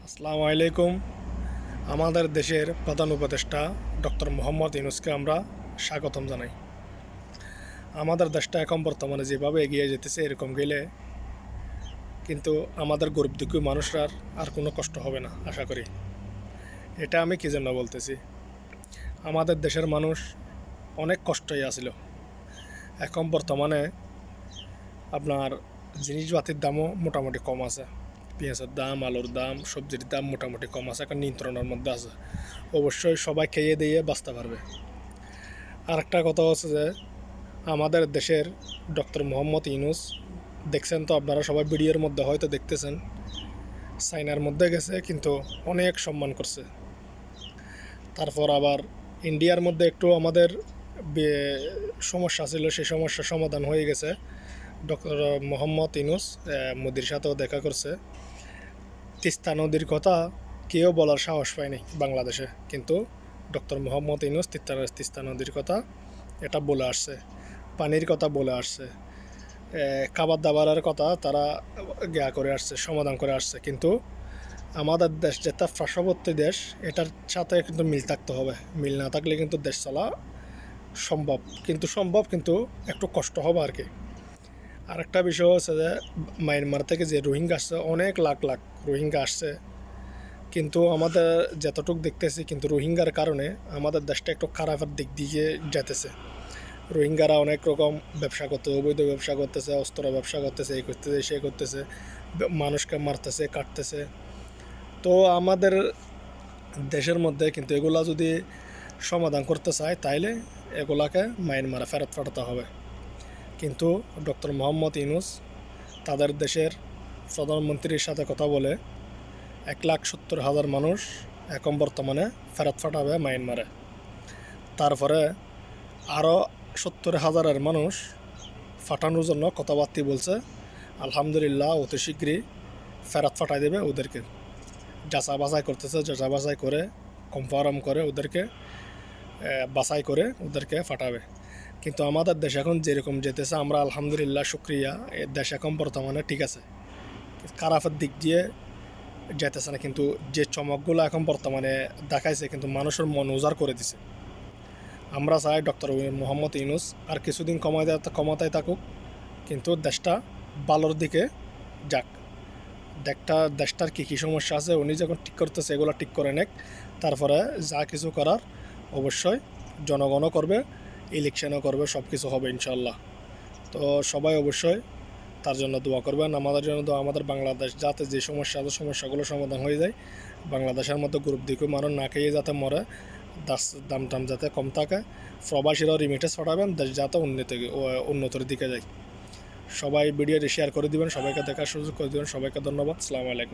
আসসালামু আলাইকুম। আমাদের দেশের প্রধান উপদেষ্টা ডক্টর মোহাম্মদ ইউনূসকে আমরা স্বাগতম জানাই। আমাদের দেশটা এখন বর্তমানে যেভাবে এগিয়ে যেতেছে এরকম গেলে কিন্তু আমাদের গরিব দুঃখী মানুষরা আর কোনো কষ্ট হবে না আশা করি। এটা আমি কী জন্য বলতেছি, আমাদের দেশের মানুষ অনেক কষ্টই আছিল। এখন বর্তমানে আপনার জিনিসপাতির দামও মোটামুটি কম আছে। পেঁয়াজের দাম, আলুর দাম, সবজির দাম মোটামুটি কম আছে, এখন নিয়ন্ত্রণের মধ্যে আছে। অবশ্যই সবাই খেয়ে দিয়ে বাঁচতে পারবে। আর একটা কথা হচ্ছে যে আমাদের দেশের ডক্টর মোহাম্মদ ইউনূস, দেখছেন তো আপনারা সবাই ভিডিওর মধ্যে হয়তো দেখতেছেন, চায়নার মধ্যে গেছে কিন্তু অনেক সম্মান করছে। তারপর আবার ইন্ডিয়ার মধ্যে একটু আমাদের সমস্যা ছিল, সেই সমস্যার সমাধান হয়ে গেছে। ডক্টর মোহাম্মদ ইউনূস মোদির সাথেও দেখা করছে। তিস্তা নদীর কথা কেউ বলার সাহস পায়নি বাংলাদেশে, কিন্তু ডক্টর মোহাম্মদ ইউনূস তিস্তা নদীর কথা এটা বলে আসছে, পানির কথা বলে আসছে, খাবার দাবারের কথা তারা করে আসছে, সমাধান করে আসছে। কিন্তু আমাদের দেশ যেটা পার্শ্ববর্তী দেশ, এটার সাথে কিন্তু মিল থাকতে হবে। মিল না থাকলে কিন্তু দেশ চলা সম্ভব, কিন্তু একটু কষ্ট হবে আর কি। আরেকটা বিষয় হচ্ছে যে মায়ানমার থেকে যে রোহিঙ্গা আসছে, অনেক লাখ লাখ রোহিঙ্গা আসছে, কিন্তু আমাদের যতটুকু দেখতেছি কিন্তু রোহিঙ্গার কারণে আমাদের দেশটা একটু খারাপের দিক দিয়ে যেতেছে। রোহিঙ্গারা অনেক রকম ব্যবসা করতেছে, অবৈধ ব্যবসা করতেছে, অস্ত্র ব্যবসা করতেছে, এই করতেছে সে করতেছে, মানুষকে মারতেছে, কাটতেছে। তো আমাদের দেশের মধ্যে কিন্তু এগুলা যদি সমাধান করতে চায় তাইলে এগুলাকে মায়ানমারে ফেরত পাঠাতে হবে। কিন্তু ডক্টর মোহাম্মদ ইউনূস তাদের দেশের প্রধানমন্ত্রীর সাথে কথা বলে 1,70,000 মানুষ এখন বর্তমানে ফেরত পাঠাবে মায়ানমারে। তারপরে আরও 70,000 মানুষ পাঠানোর জন্য কথাবার্তা বলছে। আলহামদুলিল্লাহ অতি শীঘ্রই ফেরত পাঠাই দেবে ওদেরকে। যাচা বাছাই করতেছে, যাচা বাছাই করে কনফার্ম করে ওদেরকে বাছাই করে ওদেরকে পাঠাবে। কিন্তু আমাদের দেশ এখন যেরকম যেতেছে, আমরা আলহামদুলিল্লাহ শুক্রিয়া, দেশ এখন বর্তমানে ঠিক আছে, খারাপের দিক দিয়ে যেতেছে না। কিন্তু যে চমকগুলো এখন বর্তমানে দেখাইছে কিন্তু মানুষের মন উজাড় করে দিছে। আমরা চাই ডক্টর মোহাম্মদ ইউনূস আর কিছুদিন ক্ষমতায় থাকুক, কিন্তু দেশটা ভালোর দিকে যাক। দেশটার কী সমস্যা আছে উনি যখন ঠিক করতেছে এগুলো ঠিক করে নেক। তারপরে যা কিছু করার অবশ্যই জনগণও করবে, ইলেকশনও করবে, সব কিছু হবে ইনশাল্লাহ। তো সবাই অবশ্যই তার জন্য দোয়া করবেন, আমাদের জন্য দোয়া। আমাদের বাংলাদেশ যাতে যে সমস্যাগুলো সমাধান হয়ে যায়, বাংলাদেশের মধ্যে গ্রুপ দিকে মানুষ না খেয়ে যাতে মরে, দাম যাতে কম থাকে, প্রবাসীরাও রিমিটেন্স পাঠাবেন, দেশ যাতে উন্নতির দিকে যায়। সবাই ভিডিওটি শেয়ার করে দিবেন, সবাইকে দেখার সুযোগ করে দিবেন। সবাইকে ধন্যবাদ। আসসালামু আলাইকুম।